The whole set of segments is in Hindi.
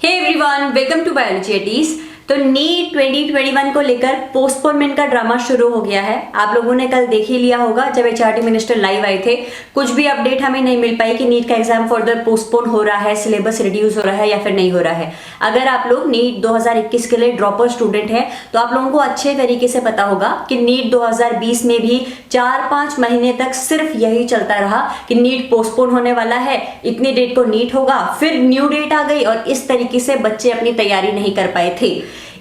Hey everyone, welcome to biology eighties. तो नीट 2021 को लेकर पोस्टपोनमेंट का ड्रामा शुरू हो गया है। आप लोगों ने कल देख ही लिया होगा जब एचआरडी मिनिस्टर लाइव आए थे। कुछ भी अपडेट हमें नहीं मिल पाई कि नीट का एग्जाम फर्दर पोस्टपोन हो रहा है, सिलेबस रिड्यूस हो रहा है या फिर नहीं हो रहा है। अगर आप लोग नीट 2021 के लिए ड्रॉपर स्टूडेंट हैं तो आप लोगों को अच्छे तरीके से पता होगा कि नीट 2020 में भी 4-5 महीने तक सिर्फ यही चलता रहा कि नीट पोस्टपोन होने वाला है, इतनी डेट को नीट होगा, फिर न्यू डेट आ गई और इस तरीके से बच्चे अपनी तैयारी नहीं कर पाए थे।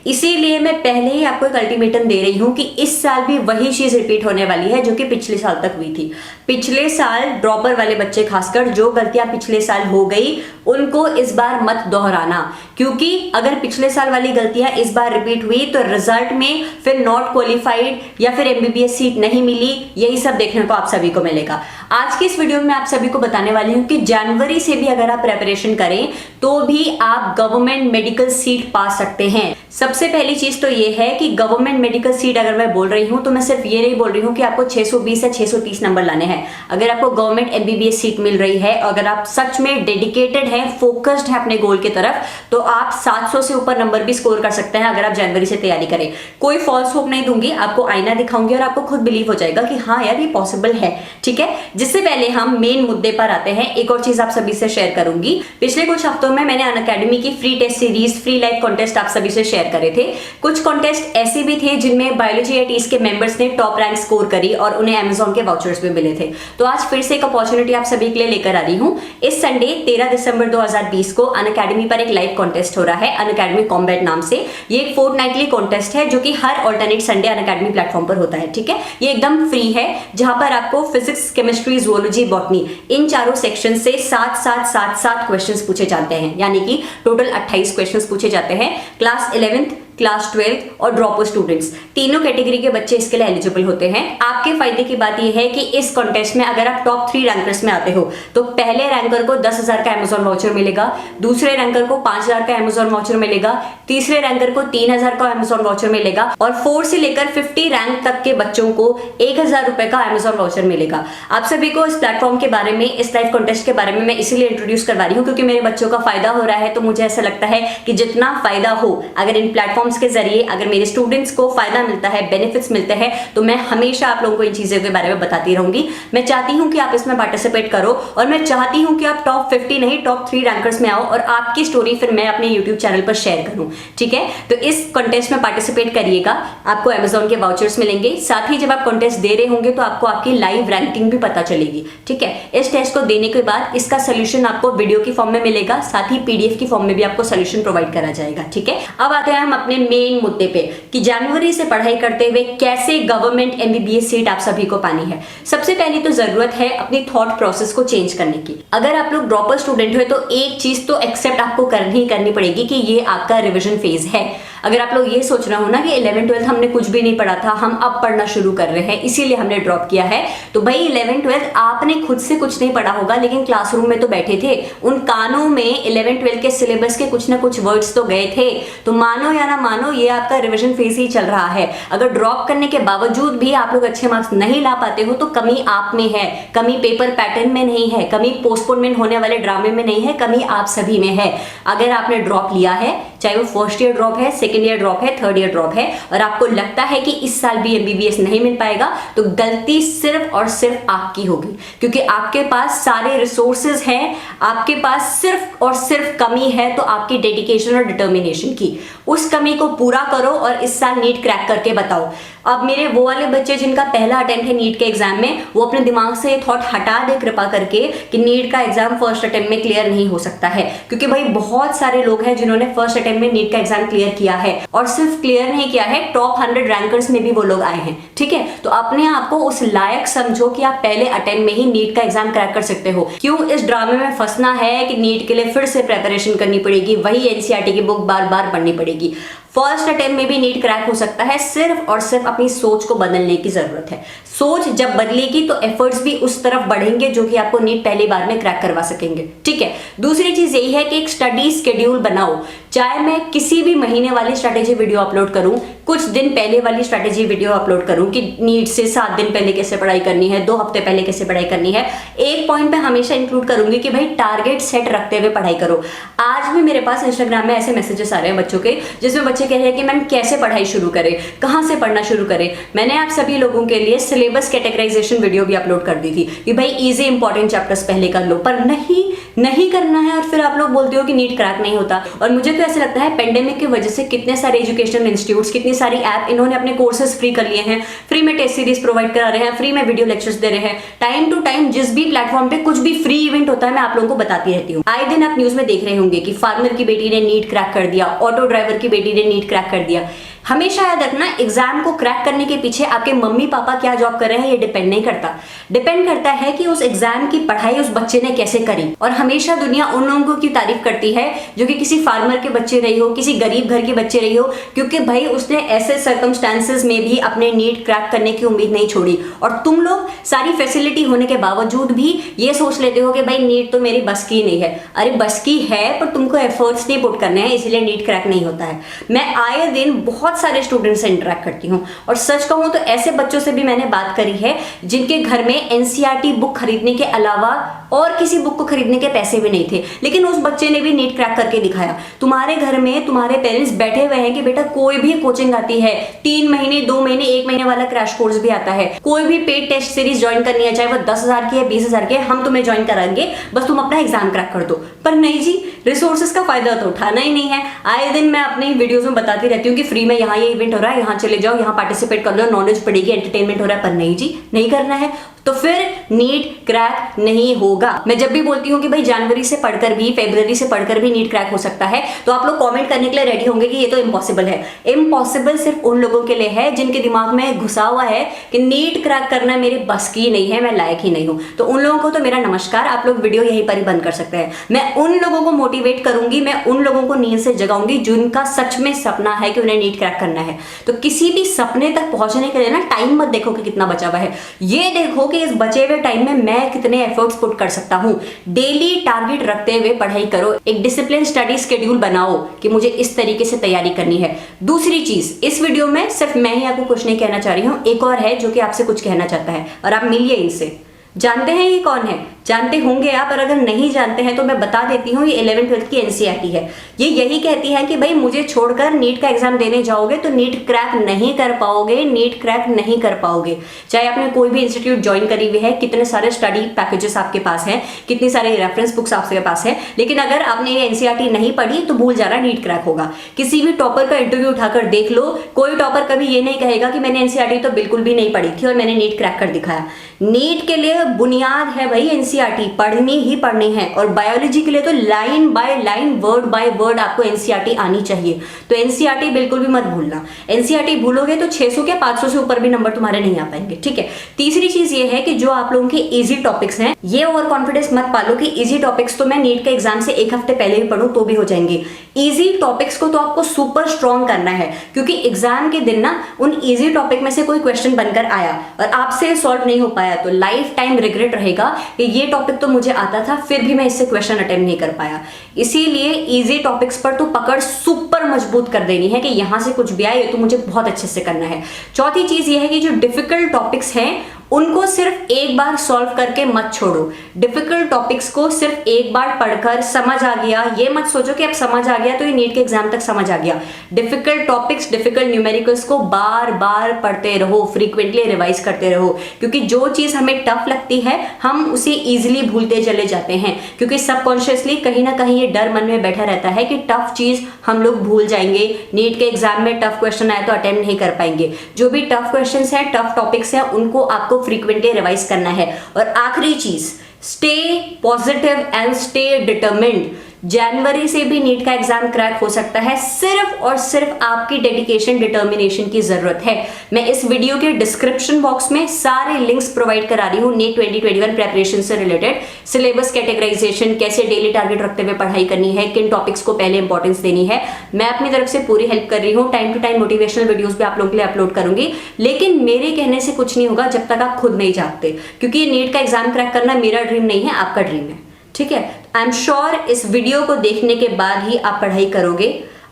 इसीलिए मैं पहले ही आपको एक अल्टीमेटम दे रही हूं कि इस साल भी वही चीज रिपीट होने वाली है जो कि पिछले साल तक हुई थी। पिछले साल ड्रॉपर वाले बच्चे खासकर जो गलतियां पिछले साल हो गई उनको इस बार मत दोहराना, क्योंकि अगर पिछले साल वाली गलतियां इस बार रिपीट हुई तो रिजल्ट में फिर नॉट क्वालिफाइड या फिर एमबीबीएस सीट नहीं मिली, यही सब देखने को आप सभी को मिलेगा। आज की इस वीडियो में आप सभी को बताने वाली हूं कि जनवरी से भी अगर आप प्रिपरेशन करें तो भी आप गवर्नमेंट मेडिकल सीट पा सकते हैं। सबसे पहली चीज तो ये है कि गवर्नमेंट मेडिकल सीट अगर मैं बोल रही हूं तो मैं सिर्फ ये नहीं बोल रही हूं कि आपको 620 या 630 नंबर लाने हैं। अगर आपको गवर्नमेंट एमबीबीएस सीट मिल रही है, अगर आप सच में डेडिकेटेड हैं, फोकस्ड हैं अपने गोल की तरफ, तो आप 700 से ऊपर नंबर भी स्कोर कर सकते हैं अगर आप जनवरी से तैयारी करें। कोई फॉल्स होप नहीं दूंगी, आपको आईना दिखाऊंगी और आपको खुद बिलीव हो जाएगा कि हाँ यार ये पॉसिबल है। ठीक है, जिससे पहले हम मेन मुद्दे पर आते हैं, एक और चीज आप सभी से शेयर करूंगी। पिछले कुछ हफ्तों में मैंने अनअकैडमी की free test series, free live contest आप सभी से शेयर करे थे। कुछ कॉन्टेस्ट ऐसे भी थे जिनमें बायोलॉजी एटीज के मेंबर्स ने टॉप रैंक स्कोर करी और उन्हें अमेज़न के वाउचर्स भी मिले थे। तो आज फिर से एक अपॉर्चुनिटी आप सभी के लिए लेकर आ रही हूं। इस संडे 13 दिसंबर 2020 को अनअकैडमी पर एक लाइव कॉन्टेस्ट हो रहा है, अनअकैडमी कॉम्बैट नाम से। ये एक फोर्टनाइटली कॉन्टेस्ट है जो कि हर ऑल्टरनेट संडे अनअकैडमी प्लेटफॉर्म पर होता है। ठीक है, ये एकदम फ्री है, जहां पर आपको फिजिक्स, केमिस्ट्री, जूलॉजी, बॉटनी इन चारों सेक्शन से 7 क्वेश्चंस पूछे जाते हैं, यानी कि टोटल 28 क्वेश्चंस पूछे जाते हैं। क्लास 11th, क्लास 12th और ड्रॉपर स्टूडेंट्स, तीनों कैटेगरी के बच्चे इसके लिए एलिजिबल होते हैं। आपके फायदे की बात यह है कि इस कॉन्टेस्ट में अगर आप टॉप 3 रैंकर्स में आते हो तो पहले रैंकर को 10,000 का अमेज़न वाउचर मिलेगा, दूसरे रैंकर को 5,000 का अमेज़न वाउचर मिलेगा, तीसरे रैंकर को 3,000 का अमेज़न वाउचर मिलेगा और 4 से लेकर 50 रैंक तक के बच्चों को 1,000 रुपए का अमेज़न वाउचर मिलेगा। आप सभी को इस प्लेटफॉर्म के बारे में, इस लाइव कॉन्टेस्ट के बारे में मैं इसीलिए इंट्रोड्यूस करवा रही हूँ क्योंकि मेरे बच्चों का फायदा हो रहा है। तो मुझे ऐसा लगता है कि जितना फायदा हो, अगर इन प्लेटफॉर्म्स के जरिए अगर मेरे स्टूडेंट्स को फायदा मिलता है, बेनिफिट्स मिलते हैं, तो मैं हमेशा आप लोगों को इन चीजों के बारे में बताती रहूंगी। मैं चाहती हूं कि आप इसमें पार्टिसिपेट करो और मैं चाहती हूं कि आप टॉप 50 नहीं टॉप 3 रैंकर्स में आओ और आपकी स्टोरी फिर मैं अपने यूट्यूब चैनल पर शेयर करूं। ठीक है, तो इस कॉन्टेस्ट में पार्टिसिपेट करिएगा, आपको अमेज़न के वाउचर्स मिलेंगे। साथ ही जब आप कॉन्टेस्ट दे रहे होंगे तो आपको आपकी लाइव रैंकिंग भी पता चलेगी। ठीक है, इस टेस्ट को देने के बाद इसका सोल्यूशन आपको वीडियो की फॉर्म में मिलेगा, साथ ही पीडीएफ की फॉर्म में भी आपको सोल्यूशन प्रोवाइड करा जाएगा। ठीक है, अब आते हैं हम अपने मेन मुद्दे पे कि जनवरी से पढ़ाई करते हुए कैसे गवर्नमेंट एमबीबीएस सीट आप सभी को पानी है। सबसे पहली तो जरूरत है अपनी थॉट प्रोसेस को चेंज करने की। अगर आप लोग ड्रॉपर स्टूडेंट हो तो एक चीज तो एक्सेप्ट आपको करनी पड़ेगी कि ये आपका रिवीजन फेज है। अगर आप लोग ये सोच रहे हो ना कि 11th-12th हमने कुछ भी नहीं पढ़ा था, हम अब पढ़ना शुरू कर रहे हैं इसीलिए हमने ड्रॉप किया है, तो भाई 11th-12th आपने खुद से कुछ नहीं पढ़ा होगा लेकिन क्लासरूम में तो बैठे थे, उन कानों में 11th-12th के सिलेबस के कुछ ना कुछ वर्ड्स तो गए थे। तो मानो या ना मानो ये आपका रिविजन फेज ही चल रहा है। अगर ड्रॉप करने के बावजूद भी आप लोग अच्छे मार्क्स नहीं ला पाते हो तो कमी आप में है, कमी पेपर पैटर्न में नहीं है, कमी पोस्टपोनमेंट होने वाले ड्रामे में नहीं है, कमी आप सभी में है। अगर आपने ड्रॉप लिया है, चाहे वो फर्स्ट ईयर ड्रॉप है, सेकेंड ईयर ड्रॉप है, थर्ड ईयर ड्रॉप है, और आपको लगता है कि इस साल भी एमबीबीएस नहीं मिल पाएगा, तो गलती सिर्फ और सिर्फ आपकी होगी, क्योंकि आपके पास सारे रिसोर्सेज हैं, आपके पास सिर्फ और सिर्फ कमी है तो आपकी डेडिकेशन और डिटर्मिनेशन की। उस कमी को पूरा करो और इस साल नीट क्रैक करके बताओ। अब मेरे वो वाले बच्चे जिनका पहला अटेम्प्ट है नीट के एग्जाम में, वो अपने दिमाग से ये थॉट हटा दे कृपा करके कि नीट का एग्जाम फर्स्ट अटेम्प्ट में क्लियर नहीं हो सकता है, क्योंकि भाई बहुत सारे लोग हैं जिन्होंने फर्स्ट अटेम्प्ट में नीट का एग्जाम क्लियर किया है और सिर्फ क्लियर नहीं किया है, टॉप 100 रैंकर्स में भी वो लोग आए हैं। ठीक है, तो अपने आप को उस लायक समझो कि आप पहले अटेम्प्ट में ही नीट का एग्जाम क्रैक कर सकते हो। क्यों इस ड्रामे में फंसना है कि नीट के लिए फिर से प्रिपरेशन करनी पड़ेगी, वही एनसीईआरटी की बुक बार बार पढ़नी पड़ेगी। फर्स्ट अटेम्प्ट में भी नीट क्रैक हो सकता है, सिर्फ और सिर्फ अपनी सोच को बदलने की जरूरत है। सोच जब बदलेगी तो एफर्ट्स भी उस तरफ बढ़ेंगे जो कि आपको नीट पहली बार में क्रैक करवा सकेंगे। ठीक है, दूसरी चीज यही है कि एक स्टडी शेड्यूल बनाओ। चाहे मैं किसी भी महीने वाली स्ट्रेटेजी वीडियो अपलोड करूं, कुछ दिन पहले वाली स्ट्रैटेजी वीडियो अपलोड करूं कि नीट से 7 दिन पहले कैसे पढ़ाई करनी है, 2 हफ्ते पहले कैसे पढ़ाई करनी है। एक पॉइंट पे हमेशा इंक्लूड करूंगी कि भाई टारगेट सेट रखते हुए पढ़ाई करो। आज भी मेरे पास इंस्टाग्राम में ऐसे मैसेजेस आ रहे हैं बच्चों के, जिसमें बच्चे कह रहे हैं कि मैम कैसे पढ़ाई शुरू करें, कहाँ से पढ़ना शुरू करें। मैंने आप सभी लोगों के लिए सिलेबस कैटेगराइजेशन वीडियो भी अपलोड कर दी थी कि भाई इजी इंपॉर्टेंट चैप्टर्स पहले कर लो, पर नहीं करना है और फिर आप लोग बोलते हो कि नीट क्रैक नहीं होता। और मुझे तो ऐसा लगता है पेंडेमिक की वजह से कितने सारे एजुकेशनल इंस्टीट्यूट्स, कितनी सारी ऐप इन्होंने अपने कोर्सेज फ्री कर लिए हैं, फ्री में टेस्ट सीरीज प्रोवाइड करा रहे हैं, फ्री में वीडियो लेक्चर्स दे रहे हैं। टाइम टू टाइम जिस भी प्लेटफॉर्म पे कुछ भी फ्री इवेंट होता है मैं आप लोगों को बताती रहती हूँ। आए दिन आप न्यूज में देख रहे होंगे कि फार्मर की बेटी ने नीट क्रैक कर दिया, ऑटो ड्राइवर की बेटी ने नीट क्रैक कर दिया। हमेशा याद रखना, एग्जाम को क्रैक करने के पीछे आपके मम्मी पापा क्या जॉब कर रहे हैं ये डिपेंड नहीं करता। डिपेंड करता है कि उस एग्जाम की पढ़ाई उस बच्चे ने कैसे करी। और हमेशा दुनिया उन लोगों की तारीफ करती है जो कि किसी फार्मर के बच्चे रही हो, किसी गरीब घर के बच्चे रही हो, क्योंकि भाई उसने ऐसे सर्कमस्टांसेस में भी अपने नीट क्रैक करने की उम्मीद नहीं छोड़ी। और तुम लोग सारी फैसिलिटी होने के बावजूद भी ये सोच लेते हो कि भाई नीट तो मेरी बस की नहीं है। अरे बस की है, पर तुमको एफर्ट्स नहीं पुट करने हैं, इसलिए नीट क्रैक नहीं होता है। मैं आए दिन बहुत सारे स्टूडेंट से इंटरेक्ट करती हूँ और सच कहूं तो ऐसे बच्चों से भी मैंने बात करी है जिनके घर में एनसीईआरटी बुक खरीदने के अलावा और किसी बुक को खरीदने के पैसे भी नहीं थे, लेकिन उस बच्चे ने भी नीट क्रैक करके दिखाया। तुम्हारे घर में तुम्हारे पेरेंट्स बैठे हुए हैं कि बेटा कोई भी कोचिंग आती है, 3 महीने 2 महीने 1 महीने वाला क्रैश कोर्स भी आता है, कोई भी पेड टेस्ट सीरीज ज्वाइन करनी है, चाहे वो 10,000 की है 20,000 की है, हम तुम्हें ज्वाइन कराएंगे, बस तुम अपना एग्जाम क्रैक कर दो। पर नहीं जी, रिसोर्सेज का फायदा तो उठाना ही नहीं है। आए दिन मैं अपनी वीडियोस में बताती रहती हूँ कि फ्री में यहाँ ये इवेंट हो रहा है, यहाँ चले जाओ, यहाँ पार्टिसिपेट कर लो, नॉलेज पड़ेगी, एंटरटेनमेंट हो रहा है। पर नहीं जी, नहीं करना है तो फिर नीट क्रैक नहीं होगा। मैं जब भी बोलती हूँ कि भाई जनवरी से पढ़कर भी, फरवरी से पढ़कर भी नीट क्रैक हो सकता है, तो आप लोग कमेंट करने के लिए रेडी होंगे कि ये तो इम्पॉसिबल है। इम्पॉसिबल सिर्फ उन लोगों के लिए है जिनके दिमाग में घुसा हुआ है कि नीट क्रैक करना मेरे बस की नहीं है, मैं लायक ही नहीं हूँ। तो उन लोगों को तो मेरा नमस्कार, आप लोग वीडियो यहीं पर ही बंद कर सकते हैं। मैं उन लोगों को मोटिवेट करूंगी, मैं उन लोगों को नींद से जगाऊंगी जिनका सच में सपना है कि उन्हें नीट क्रैक करना है। तो किसी भी सपने तक पहुंचने के लिए ना टाइम मत देखो कि कितना बचा हुआ है, ये देखो कि इस बचे हुए टाइम में मैं कितने एफर्ट्स पुट कर सकता हूं। डेली टारगेट रखते हुए पढ़ाई करो, एक डिसिप्लिन स्टडी शेड्यूल बनाओ कि मुझे इस तरीके से तैयारी करनी है। दूसरी चीज, इस वीडियो में सिर्फ मैं ही आपको कुछ नहीं कहना चाह रही हूं, एक और है जो कि आपसे कुछ कहना चाहता है और आप मिलिए इनसे। जानते हैं ये कौन है? जानते होंगे आप, और अगर नहीं जानते हैं तो मैं बता देती हूँ, ये 11th-12th की एनसीईआरटी है। ये यही कहती है कि भाई मुझे छोड़कर नीट का एग्जाम देने जाओगे तो नीट क्रैक नहीं कर पाओगे, नीट क्रैक नहीं कर पाओगे। चाहे आपने कोई भी इंस्टीट्यूट ज्वाइन करी हुई है, कितने सारे स्टडी पैकेजेस आपके पास हैं, कितनी सारे रेफरेंस बुक्स आपके पास है, लेकिन अगर आपने ये एनसीईआरटी नहीं पढ़ी तो भूल जाना नीट क्रैक होगा। किसी भी टॉपर का इंटरव्यू उठाकर देख लो, कोई टॉपर कभी ये नहीं कहेगा कि मैंने एनसीईआरटी तो बिल्कुल भी नहीं पढ़ी थी और मैंने नीट क्रैक कर दिखाया। नीट के लिए बुनियाद है भाई एनसीईआरटी, पढ़नी ही पढ़नी है। और बायोलॉजी के लिए तो line by line, word by word आपको एनसीईआरटी आनी चाहिए। तो एनसीईआरटी बिल्कुल भी मत भूलना। एनसीईआरटी भूलोगे तो 600 के 500 से ऊपर भी नंबर तुम्हारे नहीं आ पाएंगे, ठीक है। तीसरी चीज ये है कि जो आप लोगों के इजी टॉपिक्स हैं, ये ओवर कॉन्फिडेंस मत पालो कि इजी टॉपिक्स तो मैं नीट के एग्जाम से 1 हफ्ते पहले भी पढ़ूं तो भी हो जाएंगे। इजी टॉपिक्स को तो आपको सुपर स्ट्रॉन्ग करना है, क्योंकि एग्जाम के दिन ना उन इजी टॉपिक में से कोई क्वेश्चन बनकर आया और आपसे सॉल्व नहीं हो पाया तो लाइफ टाइम रिग्रेट रहेगा कि ये टॉपिक तो मुझे आता था, फिर भी मैं इससे क्वेश्चन अटेम्प्ट नहीं कर पाया। इसीलिए इजी टॉपिक्स पर तो पकड़ सुपर मजबूत कर देनी है कि यहां से कुछ भी आए ये तो मुझे बहुत अच्छे से करना है। चौथी चीज ये है कि जो डिफिकल्ट टॉपिक्स हैं उनको सिर्फ एक बार सॉल्व करके मत छोड़ो। डिफिकल्ट टॉपिक्स को सिर्फ एक बार पढ़कर समझ आ गया, ये मत सोचो कि अब समझ आ गया तो ये नीट के एग्जाम तक समझ आ गया। डिफिकल्ट टॉपिक्स, डिफिकल्ट न्यूमेरिकल्स को बार बार पढ़ते रहो, फ्रीक्वेंटली रिवाइज करते रहो, क्योंकि जो चीज हमें टफ लगती है हम उसे इजिली भूलते चले जाते हैं, क्योंकि सबकॉन्शियसली कहीं ना कहीं ये डर मन में बैठा रहता है कि टफ चीज हम लोग भूल जाएंगे, नीट के एग्जाम में टफ क्वेश्चन आए तो अटेम्प्ट नहीं कर पाएंगे। जो भी टफ क्वेश्चन है, टफ टॉपिक्स है, उनको आपको फ्रीक्वेंटली रिवाइज करना है। और आखिरी चीज, stay positive and stay determined. जनवरी से भी नीट का एग्जाम क्रैक हो सकता है, सिर्फ और सिर्फ आपकी डेडिकेशन, डिटर्मिनेशन की जरूरत है। मैं इस वीडियो के डिस्क्रिप्शन बॉक्स में सारे लिंक्स प्रोवाइड करा रही हूँ नीट 2021 प्रेपरेशन से रिलेटेड, सिलेबस कैटेगराइजेशन, कैसे डेली टारगेट रखते हुए पढ़ाई करनी है, किन टॉपिक्स को पहले इंपॉर्टेंस देनी है। मैं अपनी तरफ से पूरी हेल्प कर रही हूँ। Time to time motivational videos भी आप लोगों के लिए अपलोड करूंगी, लेकिन मेरे कहने से कुछ नहीं होगा जब तक आप खुद नहीं जागते, क्योंकि नीट का एग्जाम क्रैक करना मेरा ड्रीम नहीं है, आपका ड्रीम है, ठीक है। आई एम श्योर इस वीडियो को देखने के बाद ही आप पढ़ाई करोगे,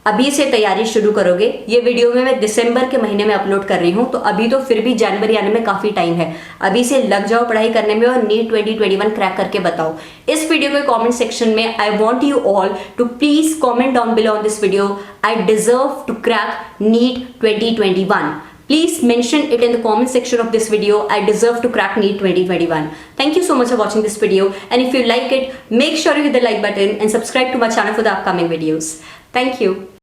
अभी से तैयारी शुरू करोगे। ये वीडियो में मैं दिसंबर के महीने में अपलोड कर रही हूँ, तो अभी तो फिर भी जनवरी आने में काफी टाइम है। अभी से लग जाओ पढ़ाई करने में और नीट 2021 क्रैक करके बताओ। इस वीडियो के कमेंट सेक्शन में I want you all to please comment down below on this video, I deserve to crack NEET 2021. Please mention it in the comment section of this video. I deserve to crack NEET 2021. Thank you so much for watching this video, and if you like it, make sure you hit the like button and subscribe to my channel for the upcoming videos. Thank you.